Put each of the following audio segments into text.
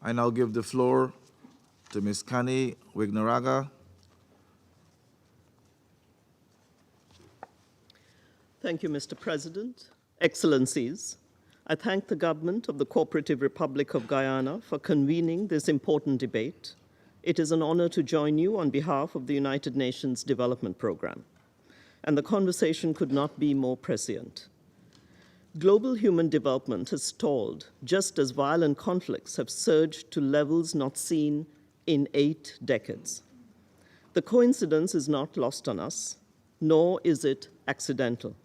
I now give the floor to Ms. Kanni Wignaraja. Thank you, Mr. President. Excellencies, I thank the government of the Cooperative Republic of Guyana for convening this important debate. It is an honor to join you on behalf of the United Nations Development Programme. And the conversation could not be more prescient. Global human development has stalled just as violent conflicts have surged to levels not seen in 8 decades. The coincidence is not lost on us, nor is it accidental.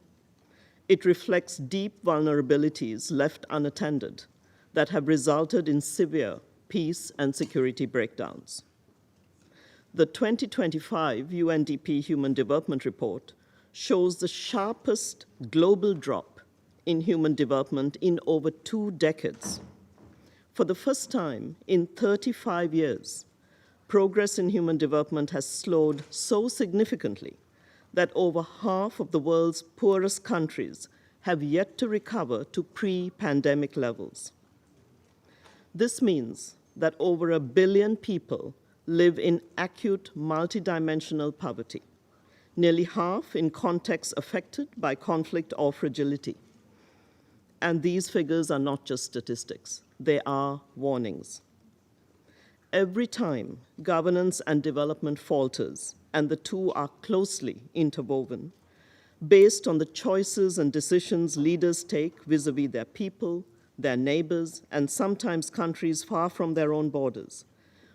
It reflects deep vulnerabilities left unattended that have resulted in severe peace and security breakdowns. The 2025 UNDP Human Development Report shows the sharpest global drop in human development in over 2 decades. For the first time in 35 years, progress in human development has slowed so significantly that over half of the world's poorest countries have yet to recover to pre-pandemic levels. This means that over 1 billion people live in acute multidimensional poverty, nearly half in contexts affected by conflict or fragility. And these figures are not just statistics, they are warnings. Every time governance and development falters, and the two are closely interwoven, based on the choices and decisions leaders take vis-à-vis their people, their neighbors, and sometimes countries far from their own borders.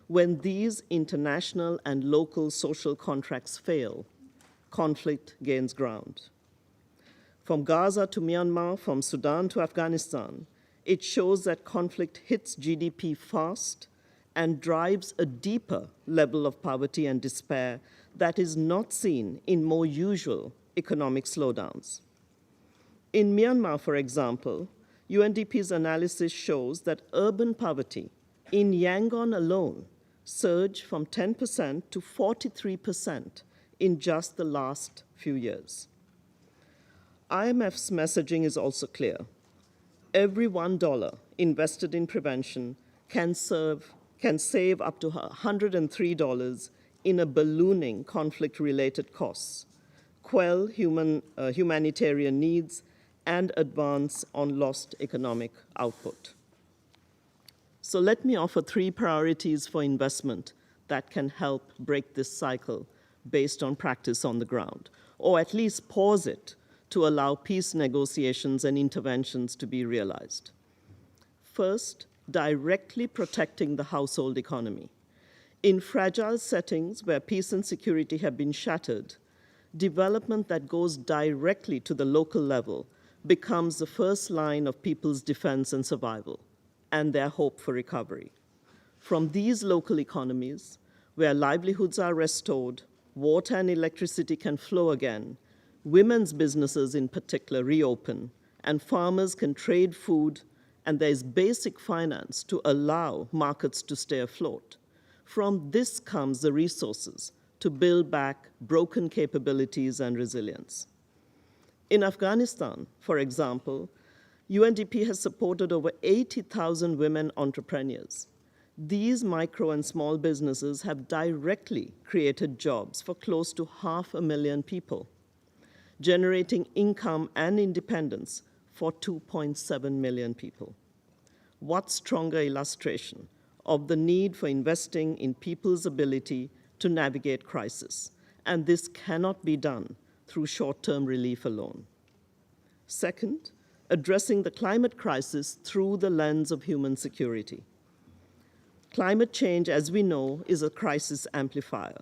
When these international and local social contracts fail, conflict gains ground. From Gaza to Myanmar, from Sudan to Afghanistan, it shows that conflict hits GDP fast and drives a deeper level of poverty and despair that is not seen in more usual economic slowdowns. In Myanmar, for example, UNDP's analysis shows that urban poverty in Yangon alone surged from 10% to 43% in just the last few years. IMF's messaging is also clear. Every $1 invested in prevention can save up to $103 in a ballooning conflict-related costs, quell humanitarian needs, and advance on lost economic output. So let me offer 3 priorities for investment that can help break this cycle based on practice on the ground, or at least pause it to allow peace negotiations and interventions to be realized. First, directly protecting the household economy. In fragile settings where peace and security have been shattered, development that goes directly to the local level becomes the first line of people's defense and survival, and their hope for recovery. From these local economies, where livelihoods are restored, water and electricity can flow again, women's businesses in particular reopen, and farmers can trade food, and there is basic finance to allow markets to stay afloat. From this comes the resources to build back broken capabilities and resilience. In Afghanistan, for example, UNDP has supported over 80,000 women entrepreneurs. These micro and small businesses have directly created jobs for close to 500,000 people, generating income and independence for 2.7 million people. What stronger illustration of the need for investing in people's ability to navigate crisis? And this cannot be done through short-term relief alone. Second, addressing the climate crisis through the lens of human security. Climate change, as we know, is a crisis amplifier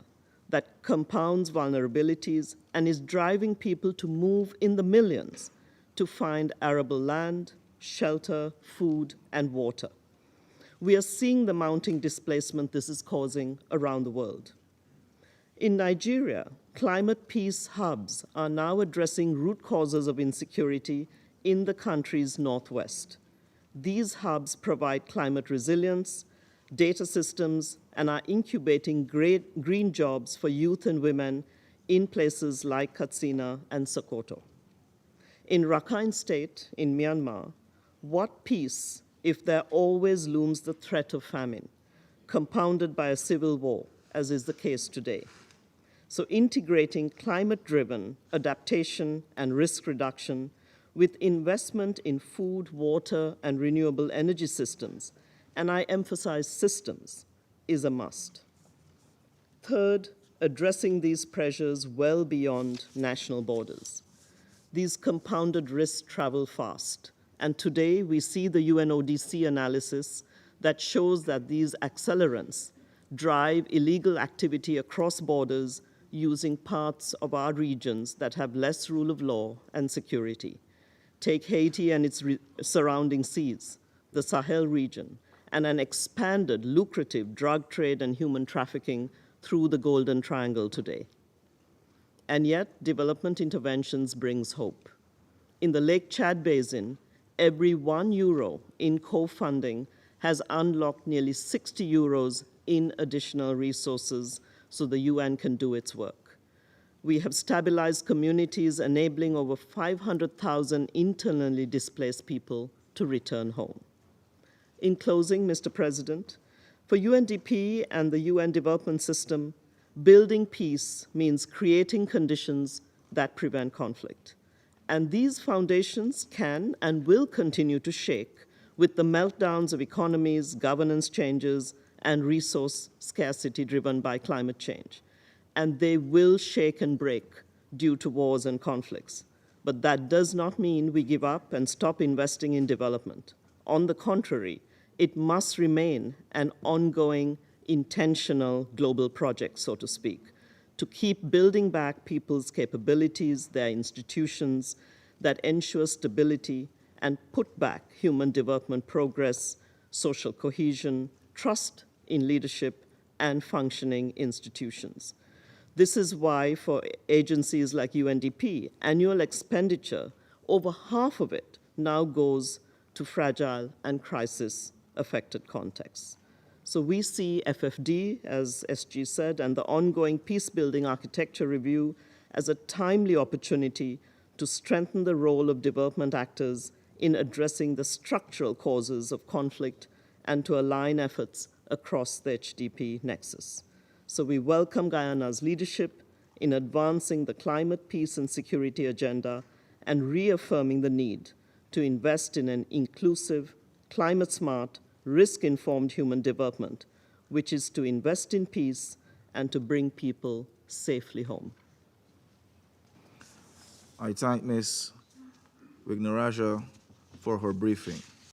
that compounds vulnerabilities and is driving people to move in the millions to find arable land, shelter, food, and water. We are seeing the mounting displacement this is causing around the world. In Nigeria, climate peace hubs are now addressing root causes of insecurity in the country's northwest. These hubs provide climate resilience, data systems, and are incubating great green jobs for youth and women in places like Katsina and Sokoto. In Rakhine State, in Myanmar, what peace if there always looms the threat of famine, compounded by a civil war, as is the case today. So integrating climate-driven adaptation and risk reduction with investment in food, water, and renewable energy systems, and I emphasize systems, is a must. Third, addressing these pressures well beyond national borders. These compounded risks travel fast, and today we see the UNODC analysis that shows that these accelerants drive illegal activity across borders using parts of our regions that have less rule of law and security. Take Haiti and its surrounding seas, the Sahel region, and an expanded, lucrative drug trade and human trafficking through the Golden Triangle today. And yet, development interventions brings hope. In the Lake Chad Basin, every €1 in co-funding has unlocked nearly 60 euros in additional resources so the UN can do its work. We have stabilized communities, enabling over 500,000 internally displaced people to return home. In closing, Mr. President, for UNDP and the UN development system, building peace means creating conditions that prevent conflict. And these foundations can and will continue to shake with the meltdowns of economies, governance changes, and resource scarcity driven by climate change. And they will shake and break due to wars and conflicts. But that does not mean we give up and stop investing in development. On the contrary, it must remain an ongoing, intentional global project, so to speak, to keep building back people's capabilities, their institutions, that ensure stability and put back human development progress, social cohesion, trust in leadership, and functioning institutions. This is why for agencies like UNDP, annual expenditure, over half of it now goes to fragile and crisis-affected contexts. So we see FFD, as SG said, and the ongoing peace-building architecture review as a timely opportunity to strengthen the role of development actors in addressing the structural causes of conflict and to align efforts across the HDP nexus. So we welcome Guyana's leadership in advancing the climate, peace, and security agenda and reaffirming the need to invest in an inclusive, climate-smart, risk-informed human development, which is to invest in peace and to bring people safely home. I thank Ms. Wignaraja for her briefing.